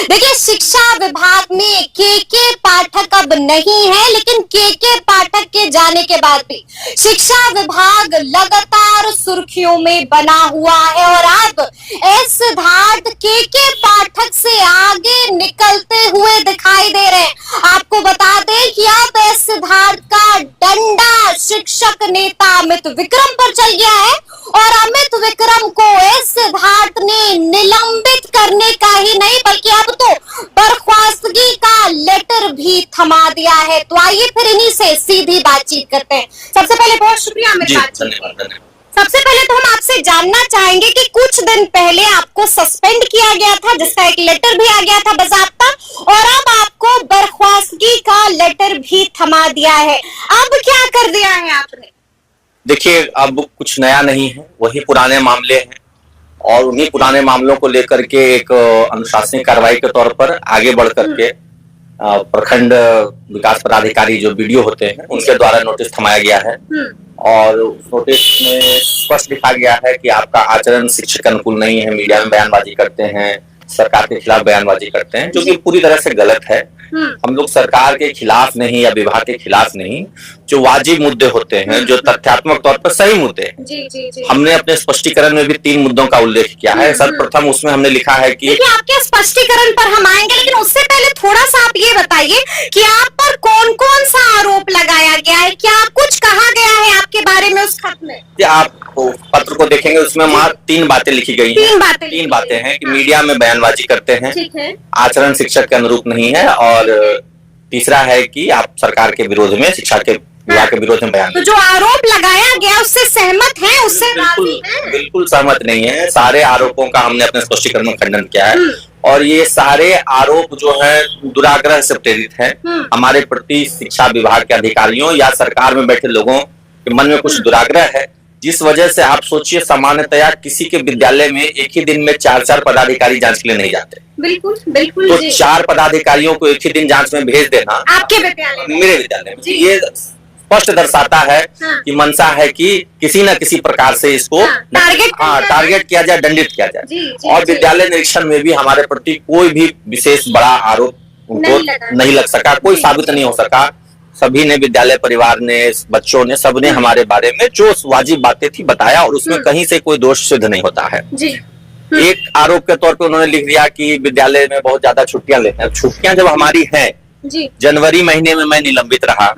देखिए, शिक्षा विभाग में के पाठक अब नहीं है, लेकिन के पाठक के जाने के बाद भी शिक्षा विभाग लगातार सुर्खियों में बना हुआ है और अब एस सिद्धार्थ के पाठक से आगे निकलते हुए दिखाई दे रहे हैं। आपको बता दें कि अब एस सिद्धार्थ का डंडा शिक्षक नेता अमित विक्रम पर चल गया है और अमित विक्रम को एस सिद्धार्थ ने निलंबित करने का ही नहीं बल्कि अब तो बर्खास्तगी का लेटर भी थमा दिया है। तो आइए फिर इन्हीं से सीधी बातचीत करते हैं। सबसे पहले बहुत शुक्रिया अमित बातचीत। सबसे पहले तो हम आपसे जानना चाहेंगे कि कुछ दिन पहले आपको सस्पेंड किया गया था, जिसका एक लेटर भी आ गया था बाकायदा, और अब आपको बर्खास्तगी का लेटर भी थमा दिया है। अब क्या कर दिया है आपने? देखिए, अब कुछ नया नहीं है, वही पुराने मामले हैं और उन्हीं पुराने मामलों को लेकर के एक अनुशासनिक कार्रवाई के तौर पर आगे बढ़ करके प्रखंड विकास पदाधिकारी जो बीडीओ होते हैं उनके द्वारा नोटिस थमाया गया है और उस नोटिस में स्पष्ट लिखा गया है कि आपका आचरण शिक्षक अनुकूल नहीं है, मीडिया में बयानबाजी करते हैं, सरकार के खिलाफ बयानबाजी करते हैं, जो कि पूरी तरह से गलत है। हम लोग सरकार के खिलाफ नहीं या विभाग के खिलाफ नहीं, जो वाजिब मुद्दे होते हैं, जो तथ्यात्मक तौर पर सही मुद्दे हैं, जी। हमने अपने स्पष्टीकरण में भी 3 मुद्दों का उल्लेख किया है। सर्वप्रथम उसमें हमने लिखा है कि आपके स्पष्टीकरण पर हम आएंगे, लेकिन उससे पहले थोड़ा सा आप ये बताइए कि आप पर कौन कौन सा आरोप लगाया गया है, क्या कुछ कहा गया है आपके बारे में उस खत में? आप पत्र को देखेंगे, उसमें मात्र 3 बातें लिखी गई हैं। 3 बातें हैं कि मीडिया में बयानबाजी करते हैं, आचरण शिक्षक के अनुरूप नहीं है, और तीसरा है कि आप सरकार के विरोध में, शिक्षा के विभाग के विरोध में बयान। तो जो आरोप लगाया गया उससे सहमत है? उससे बिल्कुल सहमत नहीं है। सारे आरोपों का हमने अपने स्पष्टीकरण में खंडन किया है और ये सारे आरोप जो है दुराग्रह से प्रेरित है। हमारे प्रति शिक्षा विभाग के अधिकारियों या सरकार में बैठे लोगों के मन में कुछ दुराग्रह है, जिस वजह से आप सोचिए, सामान्यतया किसी के विद्यालय में एक ही दिन में 4 पदाधिकारी जांच के लिए नहीं जाते। बिल्कुल तो 4 पदाधिकारियों को एक ही दिन जांच में भेज देना आपके विद्यालय में, मेरे विद्यालय में, ये स्पष्ट दर्शाता है कि मंशा है कि किसी न किसी प्रकार से इसको टारगेट किया जाए, दंडित किया जाए। और विद्यालय निरीक्षण में भी हमारे प्रति कोई भी विशेष बड़ा आरोप उनको नहीं लग सका, कोई साबित नहीं हो सका। सभी ने, विद्यालय परिवार ने, बच्चों ने, सबने हमारे बारे में जो वाजिब बातें थी बताया और उसमें कहीं से कोई दोष सिद्ध नहीं होता है। एक आरोप के तौर पे उन्होंने लिख दिया कि विद्यालय में बहुत ज्यादा छुट्टियां लेते हैं। छुट्टियां जब हमारी हैं, जनवरी महीने में मैं निलंबित रहा,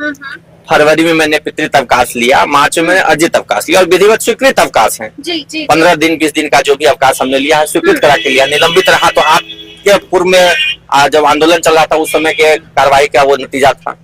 फरवरी में मैंने पितृत्व अवकाश लिया, मार्च में अर्जित अवकाश लिया और विधिवत स्वीकृत अवकाश है। 15 दिन 20 दिन का जो भी अवकाश हमने लिया है स्वीकृत करा के लिया, निलंबित रहा। तो आपके पूर्व में जब आंदोलन चल रहा था उस समय के कार्रवाई का वो नतीजा था,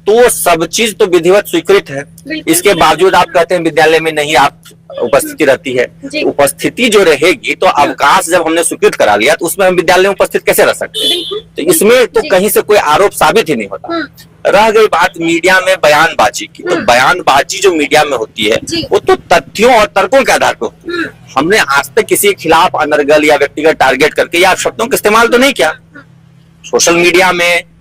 तो सब चीज तो विधिवत स्वीकृत है। इसके बावजूद आप कहते हैं विद्यालय में नहीं आप उपस्थिति रहती है। उपस्थिति जो रहेगी, तो अवकाश जब हमने स्वीकृत करा लिया तो उसमें हम विद्यालय में उपस्थित कैसे रह सकते हैं? तो इसमें तो कहीं से कोई आरोप साबित ही नहीं होता। रह गई बात मीडिया में बयानबाजी की, तो बयानबाजी जो मीडिया में होती है वो तो तथ्यों और तर्कों के आधार पर होती है। हमने आज तक किसी के खिलाफ अनर्गल या व्यक्तिगत टारगेट करके या शब्दों का इस्तेमाल तो नहीं किया। सोशल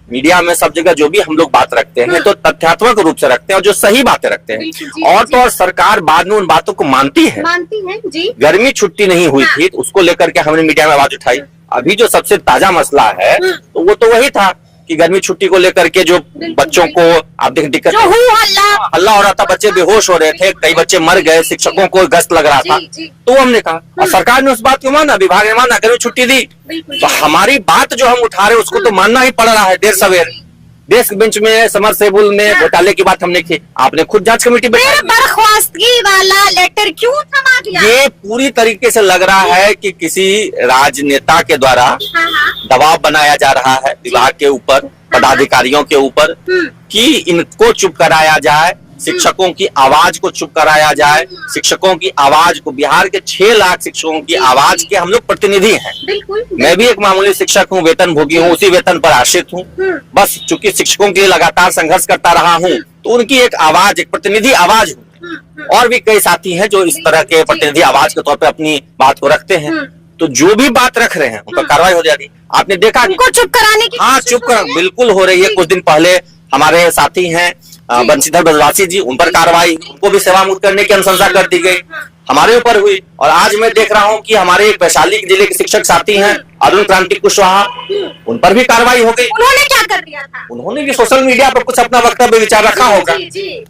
मीडिया में सब जगह जो भी हम लोग बात रखते हैं तो तथ्यात्मक रूप से रखते हैं और जो सही बातें रखते हैं। और तो और सरकार बाद में उन बातों को मानती है जी। गर्मी छुट्टी नहीं हुई थी तो उसको लेकर के हमने मीडिया में आवाज उठाई। अभी जो सबसे ताजा मसला है तो वो तो वही था कि गर्मी छुट्टी को लेकर के जो बच्चों को आप देख दिक्कत, हल्ला हो रहा था, बच्चे बेहोश हो रहे थे, कई बच्चे मर गए, शिक्षकों को गश्त लग रहा था। तो हमने कहा और सरकार ने उस बात को माना, विभाग ने माना, गर्मी छुट्टी दी। तो हमारी बात जो हम उठा रहे हैं उसको तो मानना ही पड़ रहा है देर सवेर। डेस्क बेंच में, समरसेबुल में घोटाले की बात हमने की, आपने खुद जांच कमेटी बैठाई। बर्खास्तगी वाला लेटर क्यों थमा दिया? ये पूरी तरीके से लग रहा है कि किसी राजनेता के द्वारा दबाव बनाया जा रहा है विभाग के ऊपर, पदाधिकारियों के ऊपर, कि इनको चुप कराया जाए, शिक्षकों की आवाज को चुप कराया जाए। शिक्षकों की आवाज को, बिहार के 6 लाख शिक्षकों की आवाज के हम लोग प्रतिनिधि हैं। मैं भी एक मामूली शिक्षक हूँ, वेतन भोगी हूँ, उसी वेतन पर आश्रित हूँ। बस चूंकि शिक्षकों के लिए लगातार संघर्ष करता रहा हूँ तो उनकी एक आवाज, एक प्रतिनिधि आवाज हूँ। और भी कई साथी हैं जो इस तरह के प्रतिनिधि आवाज के तौर पर अपनी बात को रखते हैं। तो जो भी बात रख रहे हैं उन पर कार्रवाई हो जाती। आपने देखा उनको चुप कराने की, हाँ, चुप कर बिल्कुल हो रही है। कुछ दिन पहले हमारे साथी हैं बंशीधर ब्रजवासी जी, उन पर कार्रवाई, उनको भी सेवा मुक्त करने की अनुशंसा कर दी गई, हमारे ऊपर हुई। और आज मैं देख रहा हूं कि हमारे एक वैशाली जिले के शिक्षक साथी हैं अरुण क्रांति कुशवाहा, उन पर भी कार्रवाई हो गई। उन्होंने क्या कर दिया था? उन्होंने भी सोशल मीडिया पर कुछ अपना वक्तव्य विचार रखा होगा।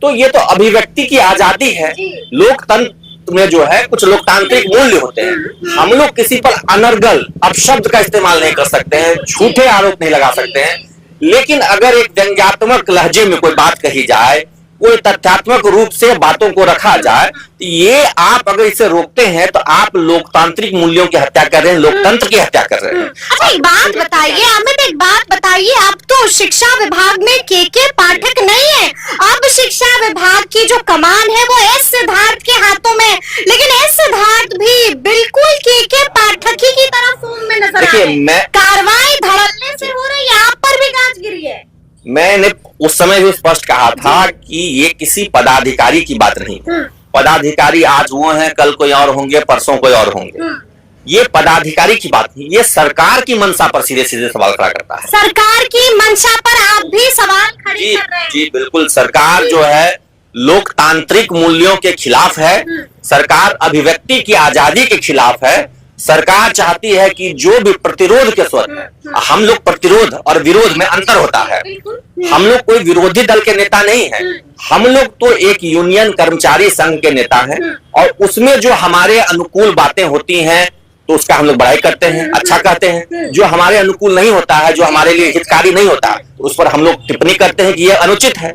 तो ये तो अभिव्यक्ति की आजादी है। लोकतंत्र में जो है कुछ लोकतांत्रिक मूल्य होते हैं। हम लोग किसी पर अनर्गल अपशब्द का इस्तेमाल नहीं कर सकते हैं, झूठे आरोप नहीं लगा सकते हैं, लेकिन अगर एक व्यंग्यात्मक लहजे में कोई बात कही जाए, कोई तथ्यात्मक रूप से बातों को रखा जाए, तो ये आप अगर इसे रोकते हैं तो आप लोकतांत्रिक मूल्यों की हत्या कर रहे हैं, लोकतंत्र की हत्या कर रहे हैं। अच्छा, एक बात बताइए अमित, एक बात बताइए, अब तो शिक्षा विभाग में के पाठक नहीं है, अब शिक्षा विभाग की जो कमान है वो एस सिद्धार्थ के हाथों में, लेकिन एस सिद्धार्थ भी बिल्कुल के पाठक ही की तरह फोन में नजर आ रहे हैं। कार्रवाई धड़ल्ले से हो रही है, आप पर भी गाज गिरी है। मैंने उस समय भी स्पष्ट कहा था कि ये किसी पदाधिकारी की बात नहीं है। पदाधिकारी आज वो हैं, कल कोई और होंगे, परसों कोई और होंगे। ये पदाधिकारी की बात नहीं, ये सरकार की मंशा पर सीधे सीधे सवाल खड़ा करता है। सरकार की मंशा पर आप भी सवाल खड़े कर रहे हैं। जी बिल्कुल, सरकार जो है लोकतांत्रिक मूल्यों के खिलाफ है, सरकार अभिव्यक्ति की आजादी के खिलाफ है। सरकार चाहती है कि जो भी प्रतिरोध के स्वर, हम लोग प्रतिरोध और विरोध में अंतर होता है। हम लोग कोई विरोधी दल के नेता नहीं है, हम लोग तो एक यूनियन कर्मचारी संघ के नेता हैं, और उसमें जो हमारे अनुकूल बातें होती हैं तो उसका हम लोग बड़ाई करते हैं, अच्छा कहते हैं। जो हमारे अनुकूल नहीं होता है, जो हमारे लिए हितकारी नहीं होता, तो उस पर हम लोग टिप्पणी करते हैं कि यह अनुचित है।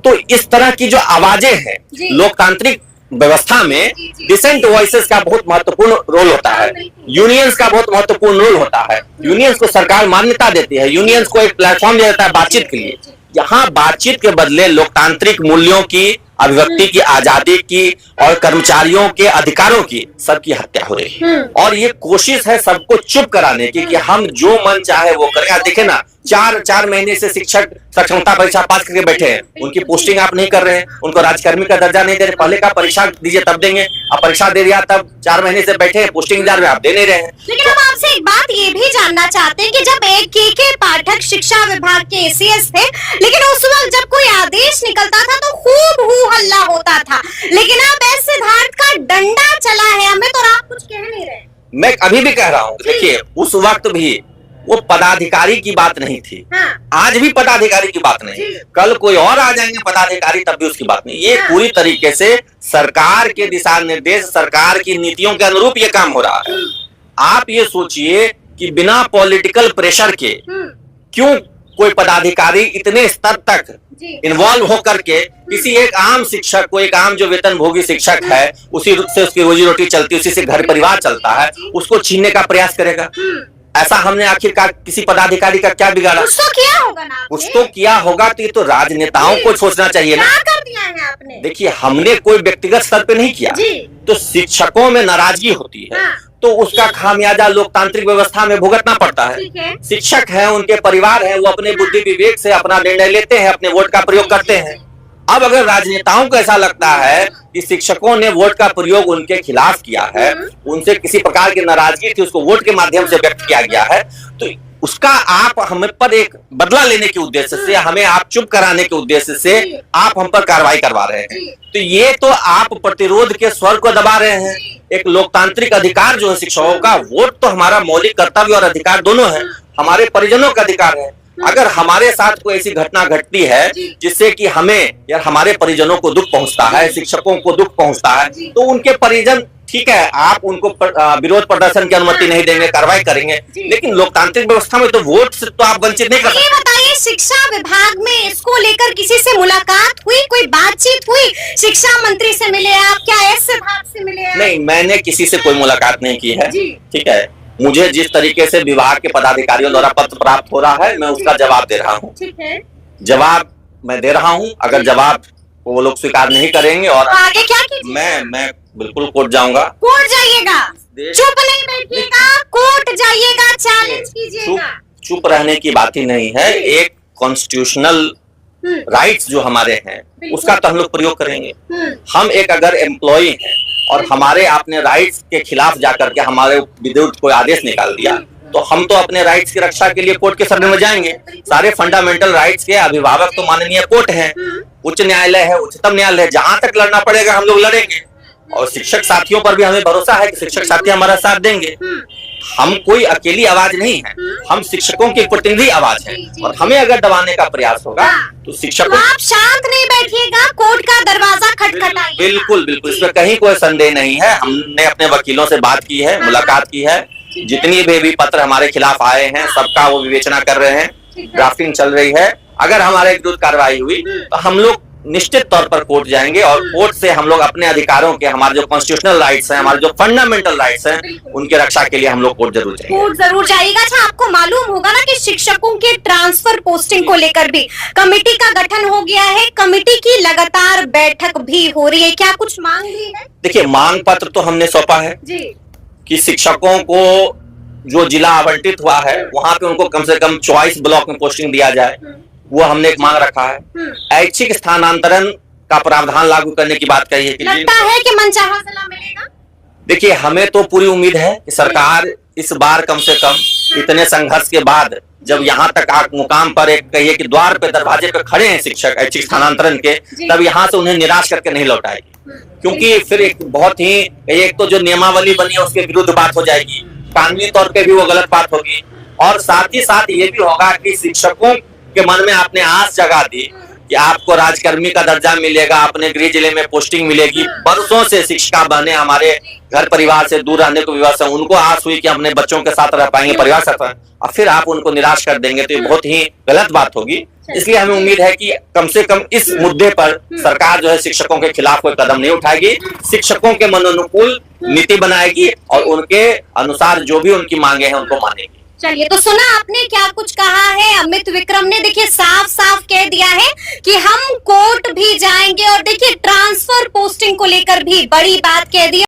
तो इस तरह की जो आवाजें हैं लोकतांत्रिक व्यवस्था में, डिसेंट वॉइसेस का बहुत महत्वपूर्ण रोल होता है, यूनियंस का बहुत महत्वपूर्ण रोल होता है। यूनियंस को सरकार मान्यता देती है, यूनियंस को एक प्लेटफॉर्म दिया जाता है बातचीत के लिए। यहाँ बातचीत के बदले लोकतांत्रिक मूल्यों की, अभिव्यक्ति की आजादी की और कर्मचारियों के अधिकारों की सबकी हत्या हो रही है। और ये कोशिश है सबको चुप कराने की कि हम जो मन चाहे वो करें। आप देखें ना, 4 महीने से शिक्षक सक्षमता परीक्षा पास करके बैठे हैं, उनकी पोस्टिंग आप नहीं कर रहे हैं, उनको राजकर्मी का दर्जा नहीं दे रहे। पहले का परीक्षा दीजिए तब देंगे, अब परीक्षा दे दिया तब 4 महीने से बैठे हैं, पोस्टिंग इंतजार में आप दे नहीं रहे हैं। लेकिन हम आपसे एक बात ये भी जानना चाहते हैं कि जब एक के पाठक शिक्षा विभाग के एसीएस थे, लेकिन उस वक्त जब कोई आदेश निकलता था तो खूब हू हल्ला होता था, लेकिन अब एस सिद्धार्थ का डंडा चला है हमें, तो आप कुछ कह नहीं रहे। मैं अभी भी कह रहा हूँ, देखिए उस वक्त भी वो पदाधिकारी की बात नहीं थी। आज भी पदाधिकारी की बात नहीं, कल कोई और आ जाएंगे पदाधिकारी तब भी उसकी बात नहीं। ये पूरी तरीके से सरकार के दिशा निर्देश, सरकार की नीतियों के अनुरूप ये काम हो रहा है। आप ये सोचिए कि बिना पॉलिटिकल प्रेशर के क्यों कोई पदाधिकारी इतने स्तर तक इन्वॉल्व होकर के किसी एक आम शिक्षक को, एक आम जो वेतनभोगी शिक्षक है, उसी से उसकी रोजी रोटी चलती, उसी से घर परिवार चलता है, उसको छीनने का प्रयास करेगा। ऐसा हमने आखिरकार किसी पदाधिकारी का क्या बिगाड़ा? कुछ तो किया होगा ना, कुछ तो किया होगा। तो ये तो राजनेताओं को सोचना चाहिए ना। क्या कर दिया है आपने? देखिए, हमने कोई व्यक्तिगत स्तर पे नहीं किया, तो शिक्षकों में नाराजगी होती है, तो उसका खामियाजा लोकतांत्रिक व्यवस्था में भुगतना पड़ता है। शिक्षक हैं, उनके परिवार हैं, वो अपने बुद्धि विवेक से अपना निर्णय लेते हैं, अपने वोट का प्रयोग करते हैं। अब अगर राजनेताओं को ऐसा लगता है कि शिक्षकों ने वोट का प्रयोग उनके खिलाफ किया है, उनसे किसी प्रकार की नाराजगी थी, उसको वोट के माध्यम से व्यक्त किया गया है, तो उसका आप हम पर एक बदला लेने के उद्देश्य से, हमें आप चुप कराने के उद्देश्य से आप हम पर कार्रवाई करवा रहे हैं। तो ये तो आप प्रतिरोध के स्वर को दबा रहे हैं। एक लोकतांत्रिक अधिकार जो है शिक्षकों का, वोट तो हमारा मौलिक कर्तव्य और अधिकार दोनों है, हमारे परिजनों का अधिकार है। अगर हमारे साथ कोई ऐसी घटना घटती है जिससे कि हमें या हमारे परिजनों को दुख पहुंचता है, शिक्षकों को दुख पहुंचता है, तो उनके परिजन, ठीक है, आप उनको विरोध प्रदर्शन की अनुमति नहीं देंगे, कार्रवाई करेंगे, लेकिन लोकतांत्रिक व्यवस्था में तो वोट से तो आप वंचित नहीं कर सकते। ये बताइए, शिक्षा विभाग में इसको लेकर किसी से मुलाकात हुई, कोई बातचीत हुई? शिक्षा मंत्री से मिले आप क्या? एस सिद्धार्थ से मिले आप? नहीं, मैंने किसी से कोई मुलाकात नहीं की है। ठीक है, मुझे जिस तरीके से विभाग के पदाधिकारियों द्वारा पत्र प्राप्त हो रहा है, मैं उसका जवाब दे रहा हूँ। ठीक है, जवाब मैं दे रहा हूँ। अगर जवाब वो लोग स्वीकार नहीं करेंगे और तो आगे क्या कीजिए? मैं बिल्कुल कोर्ट जाऊंगा। कोर्ट जाइएगा? चुप नहीं बैठिएगा, कोर्ट जाइएगा, चैलेंज कीजिएगा। चुप रहने की बात ही नहीं है। एक कॉन्स्टिट्यूशनल राइट्स जो हमारे हैं उसका तो हम लोग प्रयोग करेंगे। हम एक अगर एम्प्लॉय हैं और हमारे अपने राइट्स के खिलाफ जाकर के हमारे विरुद्ध कोई आदेश निकाल दिया, तो हम तो अपने राइट्स की रक्षा के लिए कोर्ट के शरण में जाएंगे। सारे फंडामेंटल राइट्स के अभिभावक तो माननीय कोर्ट है, उच्च न्यायालय है, उच्चतम न्यायालय है, जहां तक लड़ना पड़ेगा हम लोग लड़ेंगे। और शिक्षक साथियों पर भी हमें भरोसा है कि शिक्षक साथी हमारा साथ देंगे। हम कोई अकेली आवाज नहीं है, हम शिक्षकों की प्रतिनिधि आवाज है, और हमें अगर दबाने का प्रयास होगा तो शिक्षकों, तो आप शांत नहीं बैठिएगा, कोर्ट का दरवाजा खटखटाइए। बिल्कुल बिल्कुल, इसमें कहीं कोई संदेह नहीं है। हमने अपने वकीलों से बात की है, मुलाकात की है, जितनी भी पत्र हमारे खिलाफ आए हैं सबका वो विवेचना कर रहे हैं, ड्राफ्टिंग चल रही है। अगर हमारे विरुद्ध कार्रवाई हुई तो हम लोग निश्चित तौर पर कोर्ट जाएंगे, और कोर्ट से हम लोग अपने अधिकारों के, हमारे जो कॉन्स्टिट्यूशनल राइट्स हैं, हमारे जो फंडामेंटल राइट्स हैं, उनके रक्षा के लिए हम लोग कोर्ट जरूर जाएंगे। कोर्ट जरूर जाएगा। अच्छा, आपको मालूम होगा ना कि शिक्षकों के ट्रांसफर पोस्टिंग को लेकर भी कमेटी का गठन हो गया है, कमेटी की लगातार बैठक भी हो रही है, क्या कुछ मांग भी है? देखिए, मांग पत्र तो हमने सौंपा है जी कि शिक्षकों को जो जिला आवंटित हुआ है वहां पे उनको कम से कम 24 ब्लॉक में पोस्टिंग दिया जाए, वो हमने एक मांग रखा है। ऐच्छिक स्थानांतरण का प्रावधान लागू करने की बात कही है कि लगता है कि मनचाहा जिला मिलेगा। देखिए, हमें तो पूरी उम्मीद है कि सरकार इस बार कम से कम इतने संघर्ष के बाद जब यहाँ तक मुकाम पर एक कहिए कि द्वार पे, दरवाजे पे खड़े हैं शिक्षक ऐच्छिक स्थानांतरण के, तब यहाँ से उन्हें निराश करके नहीं लौटाएगी, क्योंकि फिर एक बहुत ही, एक तो जो नियमावली बनी है उसके विरुद्ध बात हो जाएगी, कानूनी तौर पे भी वो गलत बात होगी, और साथ ही साथ ये भी होगा कि शिक्षकों के मन में आपने आस जगा दी कि आपको राजकर्मी का दर्जा मिलेगा, अपने गृह जिले में पोस्टिंग मिलेगी। बरसों से शिक्षिका बने, हमारे घर परिवार से दूर रहने को विवश है, उनको आस हुई कि अपने बच्चों के साथ रह पाएंगे, परिवार साथ, और फिर आप उनको निराश कर देंगे तो ये बहुत ही गलत बात होगी। इसलिए हमें उम्मीद है कि कम से कम इस मुद्दे पर सरकार जो है शिक्षकों के खिलाफ कोई कदम नहीं उठाएगी, शिक्षकों के मनोनुकूल नीति बनाएगी और उनके अनुसार जो भी उनकी मांगे हैं उनको मानेगी। चलिए, तो सुना आपने क्या कुछ कहा है अमित विक्रम ने। देखिए, साफ साफ कह दिया है कि हम कोर्ट भी जाएंगे, और देखिए ट्रांसफर पोस्टिंग को लेकर भी बड़ी बात कह दी है।